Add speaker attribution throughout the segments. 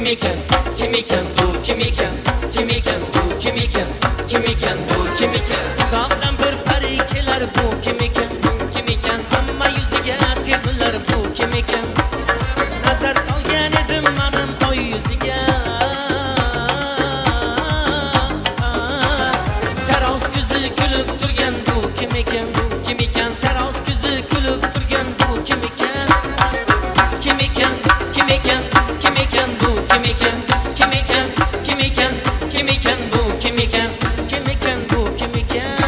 Speaker 1: iken, kim iken bu, kim iken, kim iken bu, kim iken, kim iken bu, kim iken.
Speaker 2: Sağdan bir pari keler bu kim iken,
Speaker 1: Kim iken,
Speaker 2: amma yüzüge tepkiler bu kim iken. Nazar solgan edim menim o yüzüge.
Speaker 1: çaroz ko'zi kulib turgan bu, kim iken, bu, kim iken.
Speaker 2: Çaroz ko'zi kulib turgan bu kim iken.
Speaker 1: Kim iken, kim iken, kim iken bu, kim iken, kim iken, kim iken, kim iken bu, kim iken.
Speaker 2: Kim iken bu kim iken.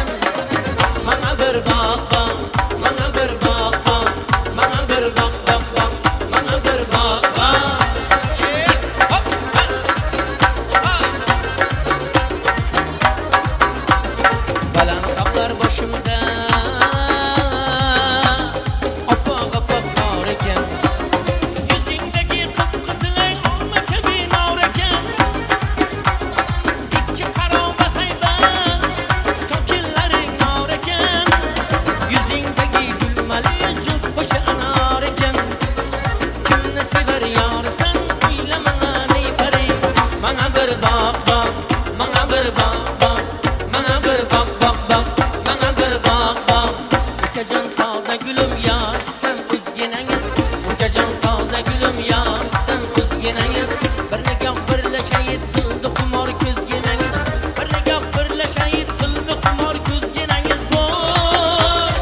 Speaker 2: Bana bir bak bak, bana bir bak bak, bana bir bak bak bak, bana bir bak bak. Balan dağlar başımda, opaq opaq qor ekan. Yüzündeki kıpkızılay olma kabi nur ekan. İki karoba hayvan, kokillaring nur ekan. Yüzündeki gülmali çok boşa anar ekan. Kimni sever yar sen söyleme ne pari. Bana bir bak bak, bana bir bak bak, bana bir bak bak bak, bana bir bak bak. Ülkecan taze gülüm yar istem üzgüneniz. Ülkecan taze gülüm yar istem üzgüneniz. Bir nigah birle şehit kıldı xumor ko'zginangiz. Bir nigah birle şehit kıldı xumor ko'zginangiz. Boy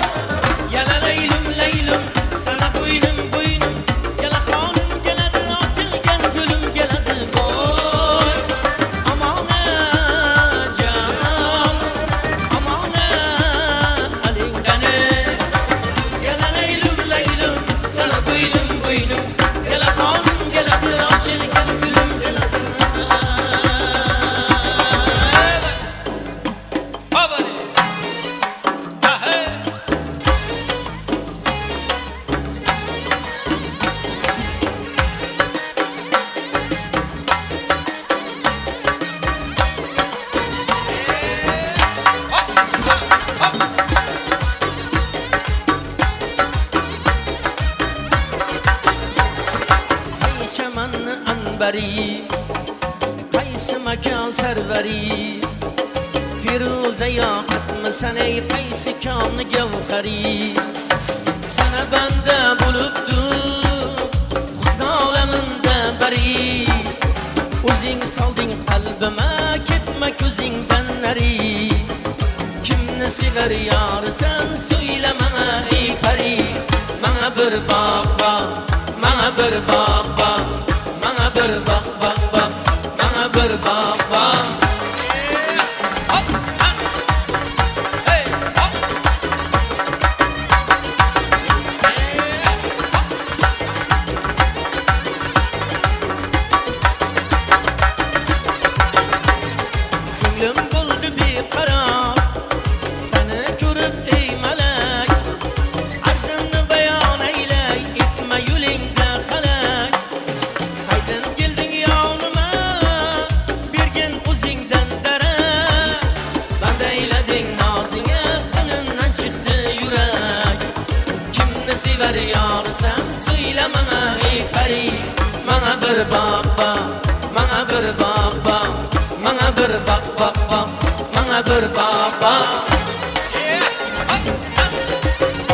Speaker 2: yala leylum leylum sana bo'ynim bo'ynim. Yala xonim keladi ochilgan gulum keladi. Boy amona jon amona alingdani. Yala leylum leylum sana bo'ynim bo'ynim. Yala xonim keladi ochilgan gulum keladi. Habari ha hey. Hay çamanni anbari, qaysi makon sarvari. Firuza yoqatmisan ey qaysi konni gavhari. Sana banda bo'libdi husn olamida bari. O'zing solding qalbima ketma ko'zingdan nari. Kimni sevar yor sen söyleme ey pari. Bana bir bak bak, bana bir bak bak, bana bir bak bak bak, bana bir bak bak. Ko'nglim bo'ldi beqaror seni ko'rib ey malak. Arzimni bayon aylay etma yo'lingda halak. Qaydan kelding yonima bergin o'zingdan darak. Bandaylading nozingga qo'limdan chiqdi yurak. Kimni sevar yor sen söyleme ey pari. Bana bir bak bak, bana bir bak bak, bana bir bak bak bak, bana bir bak bak.